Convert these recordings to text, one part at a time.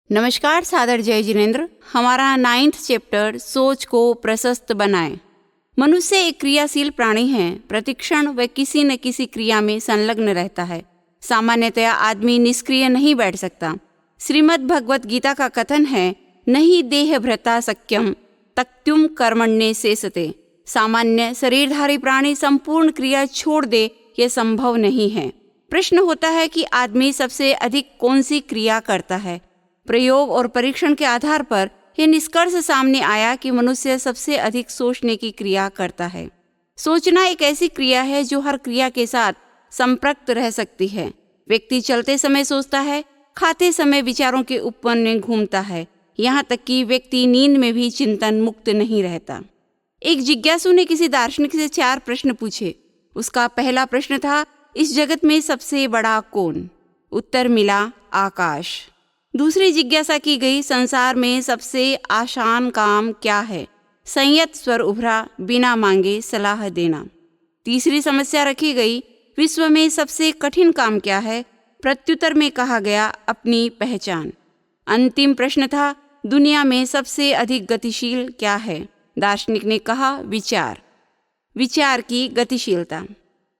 नमस्कार, सादर जय जिनेन्द्र। हमारा 9th चैप्टर सोच को प्रशस्त बनाएं। मनुष्य एक क्रियाशील प्राणी है। प्रतिक्षण वह किसी न किसी क्रिया में संलग्न रहता है। सामान्यतया आदमी निष्क्रिय नहीं बैठ सकता। श्रीमद् भगवत गीता का कथन है, नहीं देह भ्रता सक्यम तक्त्युम कर्मण्ये शेषते। सामान्य शरीरधारी प्राणी संपूर्ण क्रिया छोड़ दे, यह संभव नहीं है। प्रश्न होता है कि आदमी सबसे अधिक कौन सी क्रिया करता है। प्रयोग और परीक्षण के आधार पर यह निष्कर्ष सामने आया कि मनुष्य सबसे अधिक सोचने की क्रिया करता है। सोचना एक ऐसी क्रिया है जो हर क्रिया के साथ संपृक्त रह सकती है। व्यक्ति चलते समय सोचता है, खाते समय विचारों के ऊपर में घूमता है, यहाँ तक कि व्यक्ति नींद में भी चिंतन मुक्त नहीं रहता। एक जिज्ञासु ने किसी दार्शनिक से 4 प्रश्न पूछे। उसका पहला प्रश्न था, इस जगत में सबसे बड़ा कौन? उत्तर मिला, आकाश। दूसरी जिज्ञासा की गई, संसार में सबसे आसान काम क्या है? संयत स्वर उभरा, बिना मांगे सलाह देना। तीसरी समस्या रखी गई, विश्व में सबसे कठिन काम क्या है? प्रत्युत्तर में कहा गया, अपनी पहचान। अंतिम प्रश्न था, दुनिया में सबसे अधिक गतिशील क्या है? दार्शनिक ने कहा, विचार। विचार की गतिशीलता।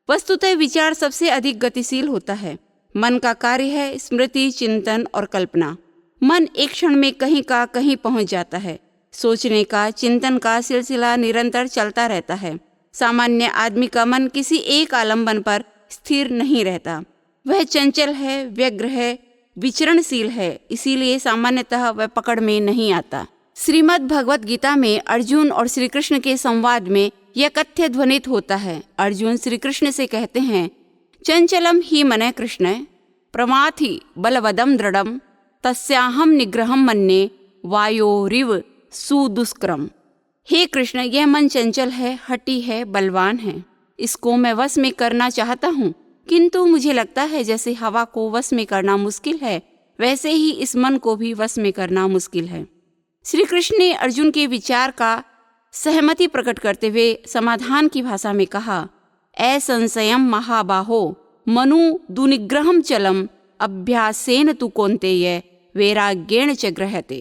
वस्तुतः विचार सबसे अधिक गतिशील होता है। मन का कार्य है स्मृति, चिंतन और कल्पना। मन एक क्षण में कहीं का कहीं पहुंच जाता है। सोचने का, चिंतन का सिलसिला निरंतर चलता रहता है। सामान्य आदमी का मन किसी एक आलंबन पर स्थिर नहीं रहता। वह चंचल है, व्यग्र है, विचरणशील है, इसीलिए सामान्यतः वह पकड़ में नहीं आता। श्रीमद् भगवत गीता में अर्जुन और श्री कृष्ण के संवाद में यह कथ्य ध्वनित होता है। अर्जुन श्री कृष्ण से कहते हैं, चंचलम ही मनः कृष्ण प्रमाथि बलवदम दृढ़म तस्याहम निग्रहम मन्ये वायोरिव सुदुष्करम। हे कृष्ण, यह मन चंचल है, हठी है, बलवान है। इसको मैं वश में करना चाहता हूँ, किंतु मुझे लगता है जैसे हवा को वश में करना मुश्किल है, वैसे ही इस मन को भी वश में करना मुश्किल है। श्री कृष्ण ने अर्जुन के विचार का सहमति प्रकट करते हुए समाधान की भाषा में कहा, असंशयम महाबाहो मनु दुनिग्रहम चलम अभ्यासेन तु कौन्तेय वैराग्येण च गृह्यते।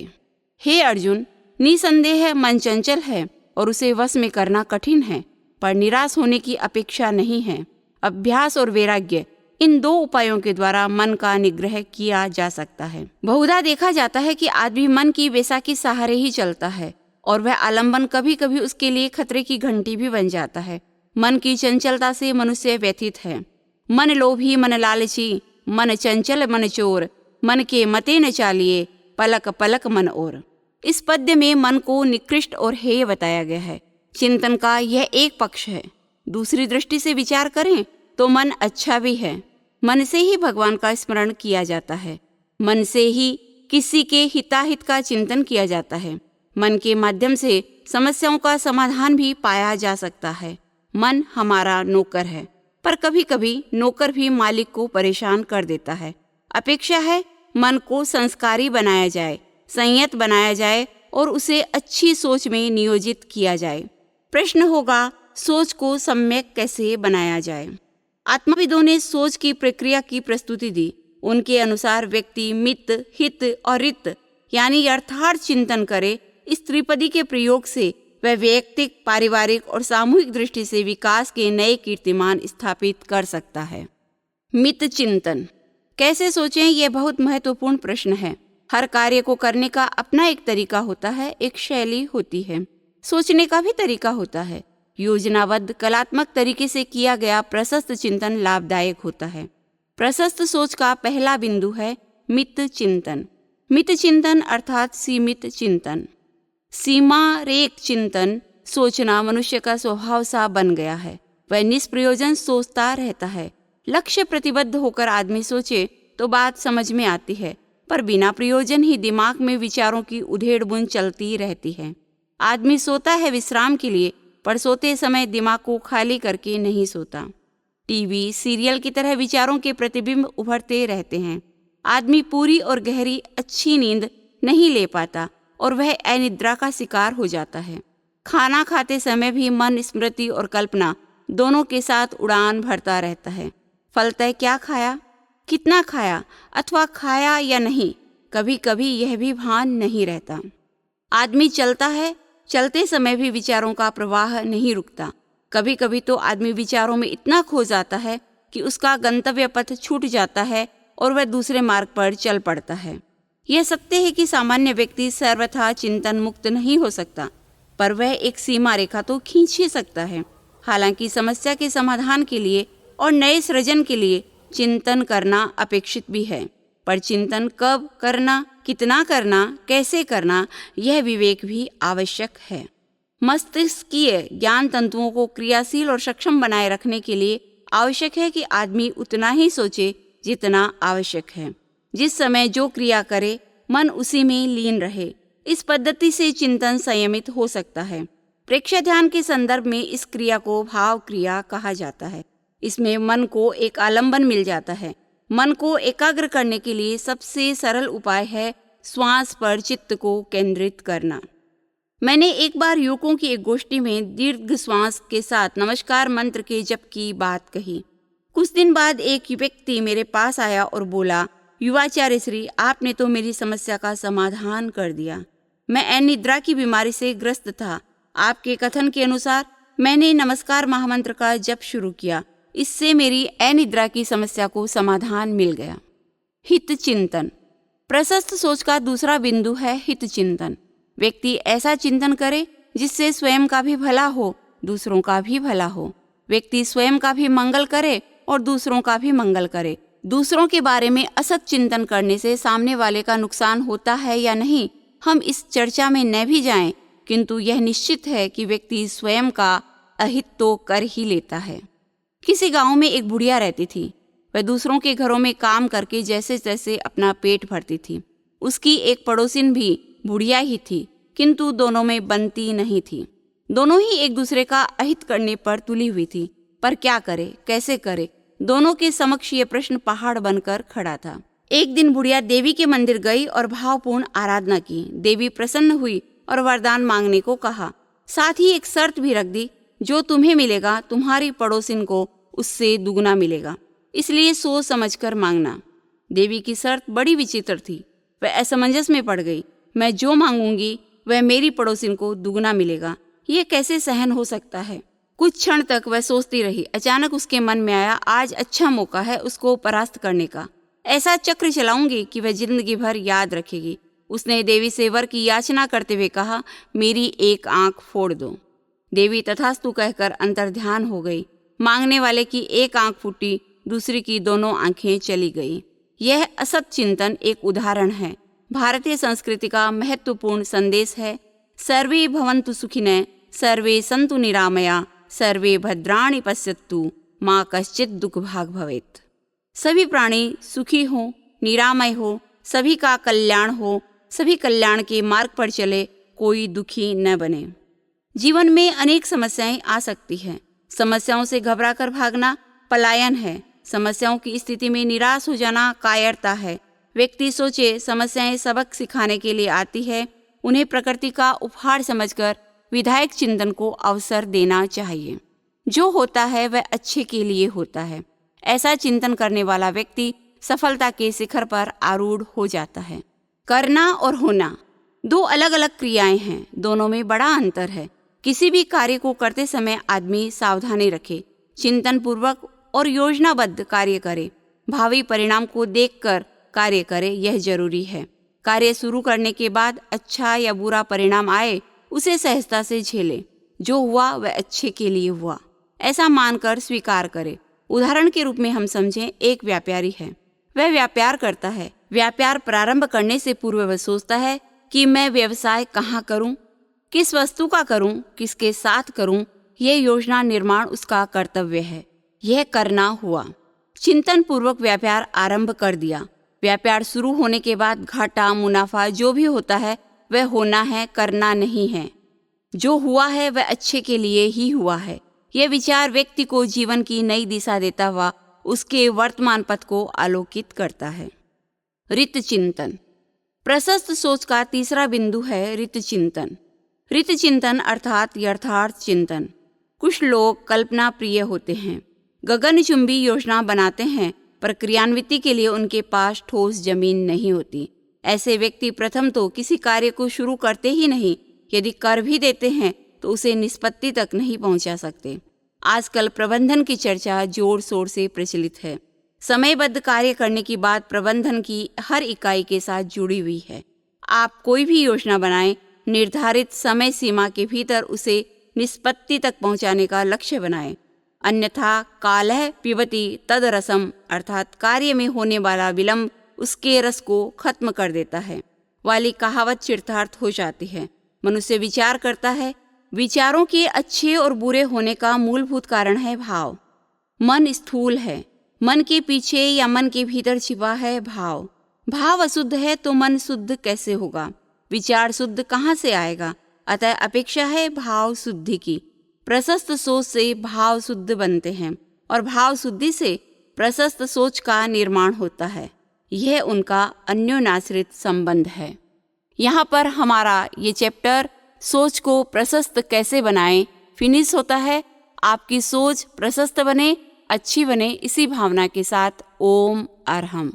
हे अर्जुन, निसंदेह मन चंचल है और उसे वश में करना कठिन है, पर निराश होने की अपेक्षा नहीं है। अभ्यास और वैराग्य, इन 2 उपायों के द्वारा मन का निग्रह किया जा सकता है। बहुधा देखा जाता है कि आदमी मन की वैसा के सहारे ही चलता है और वह आलंबन कभी कभी उसके लिए खतरे की घंटी भी बन जाता है। मन की चंचलता से मनुष्य व्यथित है। मन लोभी, मन लालची, मन चंचल, मन चोर, मन के मते न चालिए, पलक पलक मन और। इस पद्य में मन को निकृष्ट और हेय बताया गया है। चिंतन का यह एक पक्ष है। दूसरी दृष्टि से विचार करें तो मन अच्छा भी है। मन से ही भगवान का स्मरण किया जाता है। मन से ही किसी के हिताहित का चिंतन किया जाता है। मन के माध्यम से समस्याओं का समाधान भी पाया जा सकता है। मन हमारा नौकर है, पर कभी कभी नौकर भी मालिक को परेशान कर देता है। अपेक्षा है मन को संस्कारी बनाया जाए, संयत बनाया जाए और उसे अच्छी सोच में नियोजित किया जाए। प्रश्न होगा, सोच को सम्यक कैसे बनाया जाए? आत्मविदों ने सोच की प्रक्रिया की प्रस्तुति दी। उनके अनुसार व्यक्ति मित, हित और रित यानी अर्थार्थ चिंतन करे। इस त्रिपदी के प्रयोग से वह वैयक्तिक, पारिवारिक और सामूहिक दृष्टि से विकास के नए कीर्तिमान स्थापित कर सकता है। मित चिंतन कैसे सोचें, यह बहुत महत्वपूर्ण प्रश्न है। हर कार्य को करने का अपना एक तरीका होता है, एक शैली होती है। सोचने का भी तरीका होता है। योजनाबद्ध, कलात्मक तरीके से किया गया प्रशस्त चिंतन लाभदायक होता है। प्रशस्त सोच का पहला बिंदु है मित चिंतन। मित चिंतन अर्थात सीमित चिंतन। सीमा रेख चिंतन सोचना मनुष्य का स्वभाव सा बन गया है। वह निष्प्रयोजन सोचता रहता है। लक्ष्य प्रतिबद्ध होकर आदमी सोचे तो बात समझ में आती है, पर बिना प्रयोजन ही दिमाग में विचारों की उधेड़ बुन चलती रहती है। आदमी सोता है विश्राम के लिए, पर सोते समय दिमाग को खाली करके नहीं सोता। टीवी, सीरियल की तरह विचारों के प्रतिबिंब उभरते रहते हैं। आदमी पूरी और गहरी अच्छी नींद नहीं ले पाता और वह अनिद्रा का शिकार हो जाता है। खाना खाते समय भी मन स्मृति और कल्पना दोनों के साथ उड़ान भरता रहता है। फलतः क्या खाया, कितना खाया अथवा खाया या नहीं, कभी कभी यह भी भान नहीं रहता। आदमी चलता है, चलते समय भी विचारों का प्रवाह नहीं रुकता। कभी कभी तो आदमी विचारों में इतना खो जाता है कि उसका गंतव्य पथ छूट जाता है और वह दूसरे मार्ग पर चल पड़ता है। यह सत्य है कि सामान्य व्यक्ति सर्वथा चिंतन मुक्त नहीं हो सकता, पर वह एक सीमा रेखा तो खींच ही सकता है। हालांकि समस्या के समाधान के लिए और नए सृजन के लिए चिंतन करना अपेक्षित भी है, पर चिंतन कब करना, कितना करना, कैसे करना, यह विवेक भी आवश्यक है। मस्तिष्कीय ज्ञान तंतुओं को क्रियाशील और सक्षम बनाए रखने के लिए आवश्यक है कि आदमी उतना ही सोचे जितना आवश्यक है। जिस समय जो क्रिया करे मन उसी में लीन रहे। इस पद्धति से चिंतन संयमित हो सकता है। प्रेक्ष्य ध्यान के संदर्भ में इस क्रिया को भाव क्रिया कहा जाता है। इसमें मन को एक आलंबन मिल जाता है। मन को एकाग्र करने के लिए सबसे सरल उपाय है श्वास पर चित्त को केंद्रित करना। मैंने एक बार युवकों की एक गोष्ठी में दीर्घ श्वास के साथ नमस्कार मंत्र के जप की बात कही। कुछ दिन बाद एक व्यक्ति मेरे पास आया और बोला, युवाचार्य श्री, आपने तो मेरी समस्या का समाधान कर दिया। मैं अनिद्रा की बीमारी से ग्रस्त था। आपके कथन के अनुसार मैंने नमस्कार महामंत्र का जप शुरू किया। इससे मेरी अनिद्रा की समस्या को समाधान मिल गया। हित चिंतन। प्रशस्त सोच का दूसरा बिंदु है हित चिंतन। व्यक्ति ऐसा चिंतन करे जिससे स्वयं का भी भला हो, दूसरों का भी भला हो। व्यक्ति स्वयं का भी मंगल करे और दूसरों का भी मंगल करे। दूसरों के बारे में असत चिंतन करने से सामने वाले का नुकसान होता है या नहीं, हम इस चर्चा में न भी जाएं, किंतु यह निश्चित है कि व्यक्ति स्वयं का अहित तो कर ही लेता है। किसी गांव में एक बुढ़िया रहती थी। वह दूसरों के घरों में काम करके जैसे तैसे अपना पेट भरती थी। उसकी एक पड़ोसिन भी बुढ़िया ही थी, किंतु दोनों में बनती नहीं थी। दोनों ही एक दूसरे का अहित करने पर तुली हुई थी, पर क्या करे, कैसे करे। दोनों के समक्ष ये प्रश्न पहाड़ बनकर खड़ा था। एक दिन बुढ़िया देवी के मंदिर गई और भावपूर्ण आराधना की। देवी प्रसन्न हुई और वरदान मांगने को कहा। साथ ही एक शर्त भी रख दी, जो तुम्हें मिलेगा तुम्हारी पड़ोसिन को उससे दुगना मिलेगा, इसलिए सोच समझकर मांगना। देवी की शर्त बड़ी विचित्र थी। वह असमंजस में पड़ गई। मैं जो मांगूंगी वह मेरी पड़ोसिन को दुगना मिलेगा, यह कैसे सहन हो सकता है। कुछ क्षण तक वह सोचती रही। अचानक उसके मन में आया, आज अच्छा मौका है उसको परास्त करने का। ऐसा चक्र चलाऊंगी कि वह जिंदगी भर याद रखेगी। उसने देवी से वर की याचना करते हुए कहा, मेरी एक आंख फोड़ दो। देवी तथास्तु कहकर अंतर्ध्यान हो गई। मांगने वाले की एक आंख फूटी, दूसरी की दोनों आंखें चली गई। यह असत चिंतन एक उदाहरण है। भारतीय संस्कृति का महत्वपूर्ण संदेश है। सर्वे भवन्तु सुखिनः, सर्वे सन्तु निरामया, सर्वे भद्राणि पश्यन्तु, माँ कश्चित् दुख भाग भवेत्। सभी प्राणी सुखी हो, निरामय हो, सभी का कल्याण हो, सभी कल्याण के मार्ग पर चले, कोई दुखी न बने। जीवन में अनेक समस्याएं आ सकती हैं। समस्याओं से घबराकर भागना पलायन है। समस्याओं की स्थिति में निराश हो जाना कायरता है। व्यक्ति सोचे समस्याएं सबक सिखाने के लिए आती है, उन्हें प्रकृति का उपहार समझकर विधायक चिंतन को अवसर देना चाहिए। जो होता है वह अच्छे के लिए होता है। ऐसा चिंतन करने वाला व्यक्ति सफलता के शिखर पर आरूढ़ हो जाता है। करना और होना दो अलग अलग क्रियाएं हैं, दोनों में बड़ा अंतर है। किसी भी कार्य को करते समय आदमी सावधानी रखे, चिंतन पूर्वक और योजनाबद्ध कार्य करे, भावी परिणाम को देखकर कार्य करे, यह जरूरी है। कार्य शुरू करने के बाद अच्छा या बुरा परिणाम आए उसे सहजता से झेले। जो हुआ वह अच्छे के लिए हुआ, ऐसा मानकर स्वीकार करे। उदाहरण के रूप में हम समझें, एक व्यापारी है। वह व्यापार करता है। व्यापार प्रारंभ करने से पूर्व वह सोचता है कि मैं व्यवसाय कहाँ करूं, किस वस्तु का करूं, किसके साथ करूं। यह योजना निर्माण उसका कर्तव्य है। यह करना हुआ। चिंतन पूर्वक व्यापार आरंभ कर दिया। व्यापार शुरू होने के बाद घाटा मुनाफा जो भी होता है वह होना है, करना नहीं है। जो हुआ है वह अच्छे के लिए ही हुआ है। यह विचार व्यक्ति को जीवन की नई दिशा देता हुआ उसके वर्तमान पथ को आलोकित करता है। रित चिंतन। प्रशस्त सोच का तीसरा बिंदु है रित चिंतन। रित चिंतन अर्थात यथार्थ चिंतन। कुछ लोग कल्पना प्रिय होते हैं, गगनचुंबी योजना बनाते हैं, पर क्रियान्विति के लिए उनके पास ठोस जमीन नहीं होती। ऐसे व्यक्ति प्रथम तो किसी कार्य को शुरू करते ही नहीं, यदि कर भी देते हैं तो उसे निष्पत्ति तक नहीं पहुंचा सकते। आजकल प्रबंधन की चर्चा जोर शोर से प्रचलित है। समयबद्ध कार्य करने की बात प्रबंधन की हर इकाई के साथ जुड़ी हुई है। आप कोई भी योजना बनाएं, निर्धारित समय सीमा के भीतर उसे निष्पत्ति तक पहुंचाने का लक्ष्य बनाएं, अन्यथा कालः पिबति तद रसम, अर्थात कार्य में होने वाला विलंब उसके रस को खत्म कर देता है वाली कहावत चरितार्थ हो जाती है। मनुष्य विचार करता है। विचारों के अच्छे और बुरे होने का मूलभूत कारण है भाव। मन स्थूल है, मन के पीछे या मन के भीतर छिपा है भाव। भाव अशुद्ध है तो मन शुद्ध कैसे होगा? विचार शुद्ध कहाँ से आएगा? अतः अपेक्षा है भाव शुद्धि की। प्रशस्त सोच से भाव शुद्ध बनते हैं और भाव शुद्धि से प्रशस्त सोच का निर्माण होता है। यह उनका अन्योन्याश्रित संबंध है। यहाँ पर हमारा ये चैप्टर सोच को प्रशस्त कैसे बनाएं फिनिश होता है। आपकी सोच प्रशस्त बने, अच्छी बने, इसी भावना के साथ ओम अरहम।